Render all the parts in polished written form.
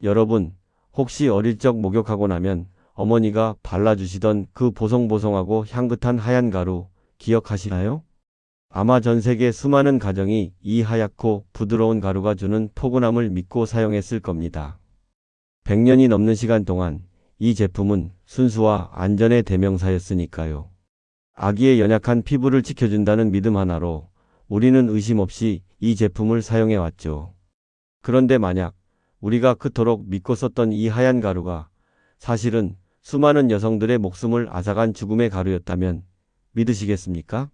여러분, 혹시 어릴 적 목욕하고 나면 어머니가 발라주시던 그 보송보송하고 향긋한 하얀 가루 기억하시나요? 아마 전 세계 수많은 가정이 이 하얗고 부드러운 가루가 주는 포근함을 믿고 사용했을 겁니다. 100년이 넘는 시간 동안 이 제품은 순수와 안전의 대명사였으니까요. 아기의 연약한 피부를 지켜준다는 믿음 하나로 우리는 의심 없이 이 제품을 사용해왔죠. 그런데 만약 우리가 그토록 믿고 썼던 이 하얀 가루가 사실은 수많은 여성들의 목숨을 앗아간 죽음의 가루였다면 믿으시겠습니까?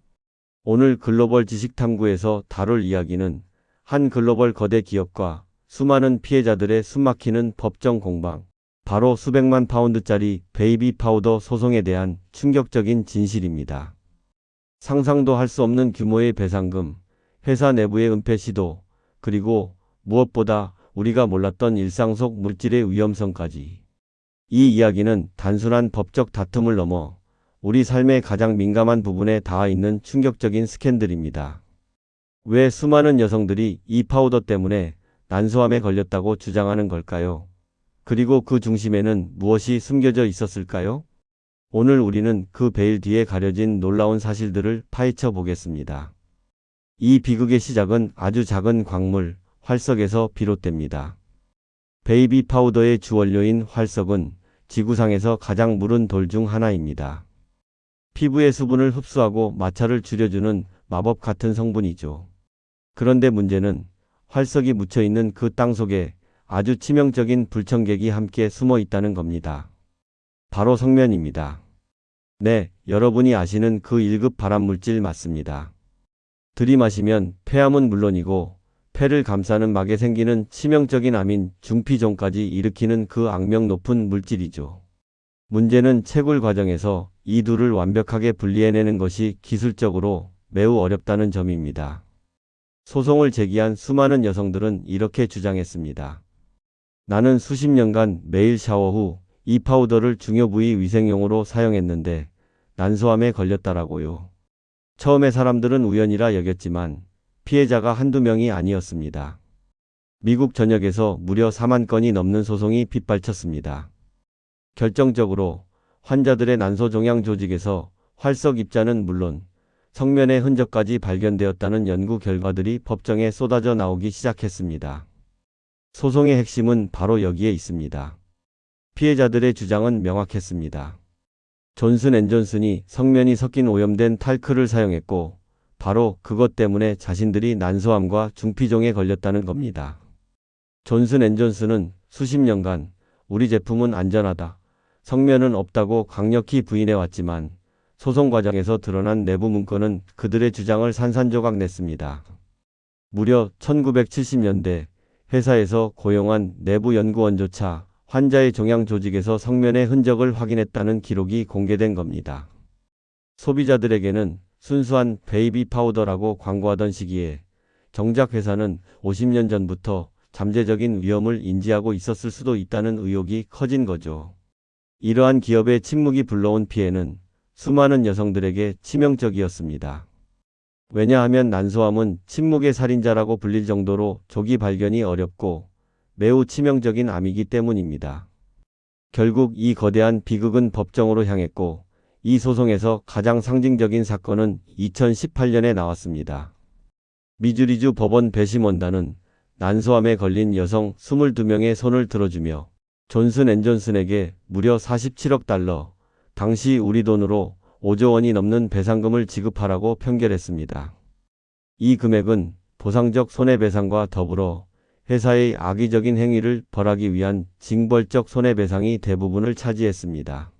오늘 글로벌 지식탐구에서 다룰 이야기는 한 글로벌 거대 기업과 수많은 피해자들의 숨막히는 법정 공방, 바로 수백만 파운드짜리 베이비 파우더 소송에 대한 충격적인 진실입니다. 상상도 할 수 없는 규모의 배상금, 회사 내부의 은폐 시도, 그리고 무엇보다 우리가 몰랐던 일상 속 물질의 위험성까지. 이 이야기는 단순한 법적 다툼을 넘어 우리 삶의 가장 민감한 부분에 닿아 있는 충격적인 스캔들입니다. 왜 수많은 여성들이 이 파우더 때문에 난소암에 걸렸다고 주장하는 걸까요? 그리고 그 중심에는 무엇이 숨겨져 있었을까요? 오늘 우리는 그 베일 뒤에 가려진 놀라운 사실들을 파헤쳐 보겠습니다. 이 비극의 시작은 아주 작은 광물, 활석에서 비롯됩니다. 베이비 파우더의 주원료인 활석은 지구상에서 가장 무른 돌 중 하나입니다. 피부의 수분을 흡수하고 마찰을 줄여주는 마법 같은 성분이죠. 그런데 문제는 활석이 묻혀있는 그 땅 속에 아주 치명적인 불청객이 함께 숨어 있다는 겁니다. 바로 성면입니다. 네, 여러분이 아시는 그 1급 발암물질 맞습니다. 들이마시면 폐암은 물론이고 폐를 감싸는 막에 생기는 치명적인 암인 중피종까지 일으키는 그 악명 높은 물질이죠. 문제는 채굴 과정에서 이 둘을 완벽하게 분리해내는 것이 기술적으로 매우 어렵다는 점입니다. 소송을 제기한 수많은 여성들은 이렇게 주장했습니다. 나는 수십 년간 매일 샤워 후 이 파우더를 중요 부위 위생용으로 사용했는데 난소암에 걸렸다라고요. 처음에 사람들은 우연이라 여겼지만 피해자가 한두 명이 아니었습니다. 미국 전역에서 무려 4만 건이 넘는 소송이 빗발쳤습니다. 결정적으로 환자들의 난소 종양 조직에서 활석 입자는 물론 성면의 흔적까지 발견되었다는 연구 결과들이 법정에 쏟아져 나오기 시작했습니다. 소송의 핵심은 바로 여기에 있습니다. 피해자들의 주장은 명확했습니다. 존슨앤존슨이 성면이 섞인 오염된 탈크를 사용했고 바로 그것 때문에 자신들이 난소암과 중피종에 걸렸다는 겁니다. 존슨앤존슨은 수십 년간 우리 제품은 안전하다, 성면은 없다고 강력히 부인해왔지만 소송 과정에서 드러난 내부 문건은 그들의 주장을 산산조각 냈습니다. 무려 1970년대 회사에서 고용한 내부 연구원조차 환자의 종양 조직에서 성면의 흔적을 확인했다는 기록이 공개된 겁니다. 소비자들에게는 순수한 베이비 파우더라고 광고하던 시기에 정작 회사는 50년 전부터 잠재적인 위험을 인지하고 있었을 수도 있다는 의혹이 커진 거죠. 이러한 기업의 침묵이 불러온 피해는 수많은 여성들에게 치명적이었습니다. 왜냐하면 난소암은 침묵의 살인자라고 불릴 정도로 조기 발견이 어렵고 매우 치명적인 암이기 때문입니다. 결국 이 거대한 비극은 법정으로 향했고 이 소송에서 가장 상징적인 사건은 2018년에 나왔습니다. 미주리주 법원 배심원단은 난소암에 걸린 여성 22명의 손을 들어주며 존슨앤존슨에게 무려 47억 달러, 당시 우리 돈으로 5조 원이 넘는 배상금을 지급하라고 판결했습니다. 이 금액은 보상적 손해배상과 더불어 회사의 악의적인 행위를 벌하기 위한 징벌적 손해배상이 대부분을 차지했습니다.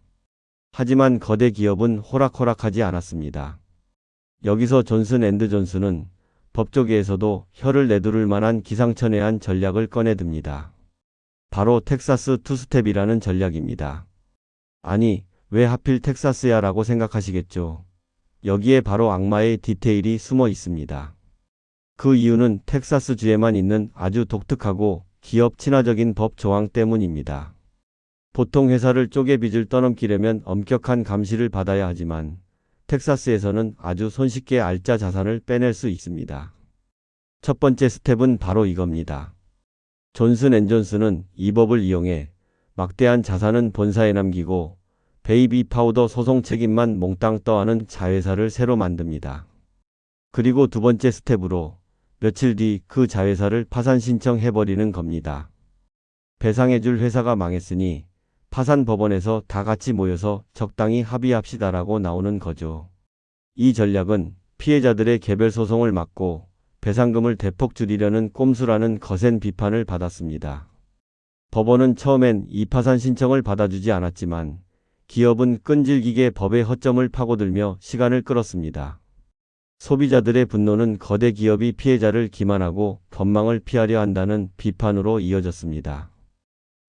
하지만 거대 기업은 호락호락하지 않았습니다. 여기서 존슨앤존슨은 법조계에서도 혀를 내두를 만한 기상천외한 전략을 꺼내듭니다. 바로 텍사스 투스텝이라는 전략입니다. 아니, 왜 하필 텍사스야 라고 생각하시겠죠. 여기에 바로 악마의 디테일이 숨어 있습니다. 그 이유는 텍사스주에만 있는 아주 독특하고 기업 친화적인 법 조항 때문입니다. 보통 회사를 쪼개 빚을 떠넘기려면 엄격한 감시를 받아야 하지만 텍사스에서는 아주 손쉽게 알짜 자산을 빼낼 수 있습니다. 첫 번째 스텝은 바로 이겁니다. 존슨앤존슨은 이 법을 이용해 막대한 자산은 본사에 남기고 베이비 파우더 소송 책임만 몽땅 떠안은 자회사를 새로 만듭니다. 그리고 두 번째 스텝으로 며칠 뒤 그 자회사를 파산 신청해버리는 겁니다. 배상해줄 회사가 망했으니 파산 법원에서 다 같이 모여서 적당히 합의합시다라고 나오는 거죠. 이 전략은 피해자들의 개별 소송을 막고 배상금을 대폭 줄이려는 꼼수라는 거센 비판을 받았습니다. 법원은 처음엔 이 파산 신청을 받아주지 않았지만 기업은 끈질기게 법의 허점을 파고들며 시간을 끌었습니다. 소비자들의 분노는 거대 기업이 피해자를 기만하고 법망을 피하려 한다는 비판으로 이어졌습니다.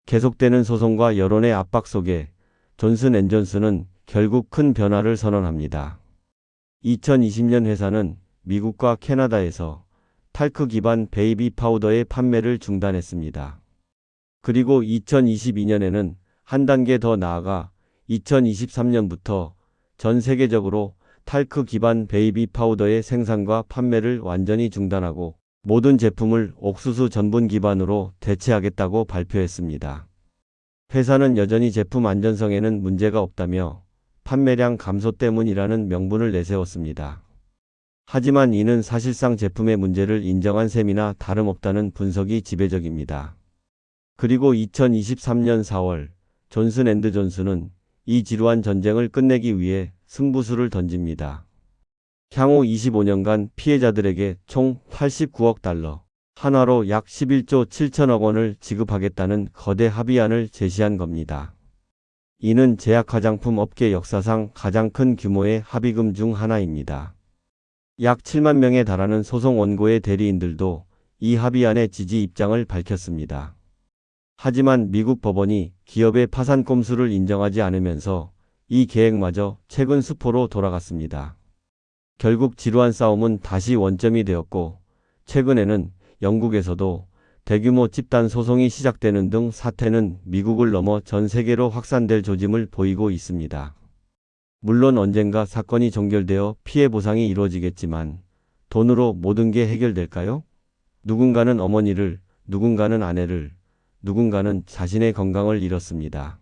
계속되는 소송과 여론의 압박 속에 존슨앤존슨은 결국 큰 변화를 선언합니다. 2020년 회사는 미국과 캐나다에서 탈크 기반 베이비 파우더의 판매를 중단했습니다. 그리고 2022년에는 한 단계 더 나아가 2023년부터 전 세계적으로 탈크 기반 베이비 파우더의 생산과 판매를 완전히 중단하고 모든 제품을 옥수수 전분 기반으로 대체하겠다고 발표했습니다. 회사는 여전히 제품 안전성에는 문제가 없다며 판매량 감소 때문이라는 명분을 내세웠습니다. 하지만 이는 사실상 제품의 문제를 인정한 셈이나 다름없다는 분석이 지배적입니다. 그리고 2023년 4월 존슨앤존슨은 이 지루한 전쟁을 끝내기 위해 승부수를 던집니다. 향후 25년간 피해자들에게 총 89억 달러, 한화로 약 11조 7천억 원을 지급하겠다는 거대 합의안을 제시한 겁니다. 이는 제약 화장품 업계 역사상 가장 큰 규모의 합의금 중 하나입니다. 약 7만 명에 달하는 소송 원고의 대리인들도 이 합의안의 지지 입장을 밝혔습니다. 하지만 미국 법원이 기업의 파산 꼼수를 인정하지 않으면서 이 계획마저 최근 수포로 돌아갔습니다. 결국 지루한 싸움은 다시 원점이 되었고 최근에는 영국에서도 대규모 집단 소송이 시작되는 등 사태는 미국을 넘어 전 세계로 확산될 조짐을 보이고 있습니다. 물론 언젠가 사건이 종결되어 피해 보상이 이루어지겠지만 돈으로 모든 게 해결될까요? 누군가는 어머니를, 누군가는 아내를, 누군가는 자신의 건강을 잃었습니다.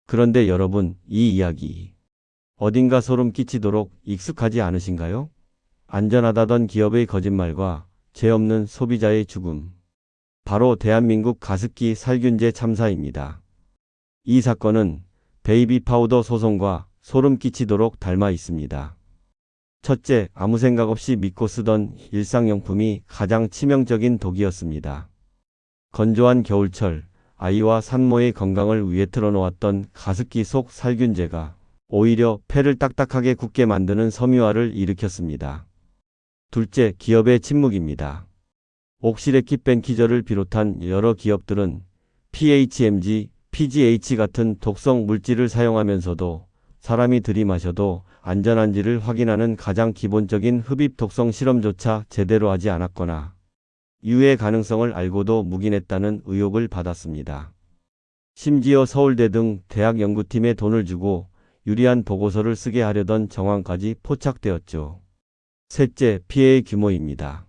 그런데 여러분, 이 이야기 어딘가 소름 끼치도록 익숙하지 않으신가요? 안전하다던 기업의 거짓말과 죄 없는 소비자의 죽음. 바로 대한민국 가습기 살균제 참사입니다. 이 사건은 베이비 파우더 소송과 소름 끼치도록 닮아 있습니다. 첫째, 아무 생각 없이 믿고 쓰던 일상용품이 가장 치명적인 독이었습니다. 건조한 겨울철, 아이와 산모의 건강을 위해 틀어놓았던 가습기 속 살균제가 오히려 폐를 딱딱하게 굳게 만드는 섬유화를 일으켰습니다. 둘째, 기업의 침묵입니다. 옥시레킷 벤키저를 비롯한 여러 기업들은 PHMG, PGH 같은 독성 물질을 사용하면서도 사람이 들이마셔도 안전한지를 확인하는 가장 기본적인 흡입 독성 실험조차 제대로 하지 않았거나 유해 가능성을 알고도 묵인했다는 의혹을 받았습니다. 심지어 서울대 등 대학 연구팀에 돈을 주고 유리한 보고서를 쓰게 하려던 정황까지 포착되었죠. 셋째, 피해의 규모입니다.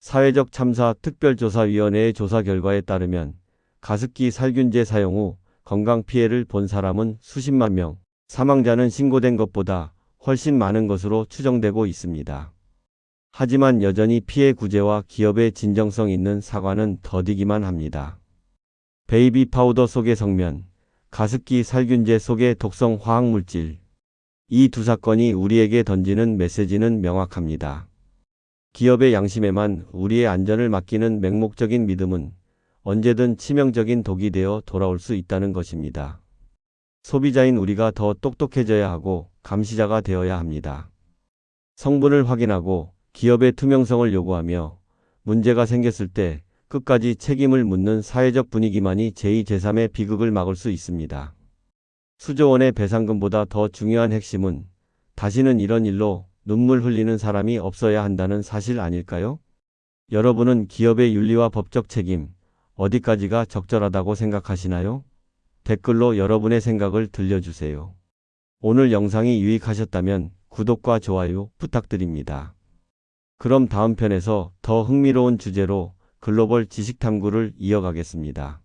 사회적 참사 특별조사위원회의 조사 결과에 따르면 가습기 살균제 사용 후 건강 피해를 본 사람은 수십만 명, 사망자는 신고된 것보다 훨씬 많은 것으로 추정되고 있습니다. 하지만 여전히 피해 구제와 기업의 진정성 있는 사과는 더디기만 합니다. 베이비 파우더 속의 성면, 가습기 살균제 속의 독성 화학물질. 이 두 사건이 우리에게 던지는 메시지는 명확합니다. 기업의 양심에만 우리의 안전을 맡기는 맹목적인 믿음은 언제든 치명적인 독이 되어 돌아올 수 있다는 것입니다. 소비자인 우리가 더 똑똑해져야 하고 감시자가 되어야 합니다. 성분을 확인하고 기업의 투명성을 요구하며 문제가 생겼을 때 끝까지 책임을 묻는 사회적 분위기만이 제2, 제3의 비극을 막을 수 있습니다. 수조 원의 배상금보다 더 중요한 핵심은 다시는 이런 일로 눈물 흘리는 사람이 없어야 한다는 사실 아닐까요? 여러분은 기업의 윤리와 법적 책임, 어디까지가 적절하다고 생각하시나요? 댓글로 여러분의 생각을 들려주세요. 오늘 영상이 유익하셨다면 구독과 좋아요 부탁드립니다. 그럼 다음 편에서 더 흥미로운 주제로 글로벌 지식 탐구를 이어가겠습니다.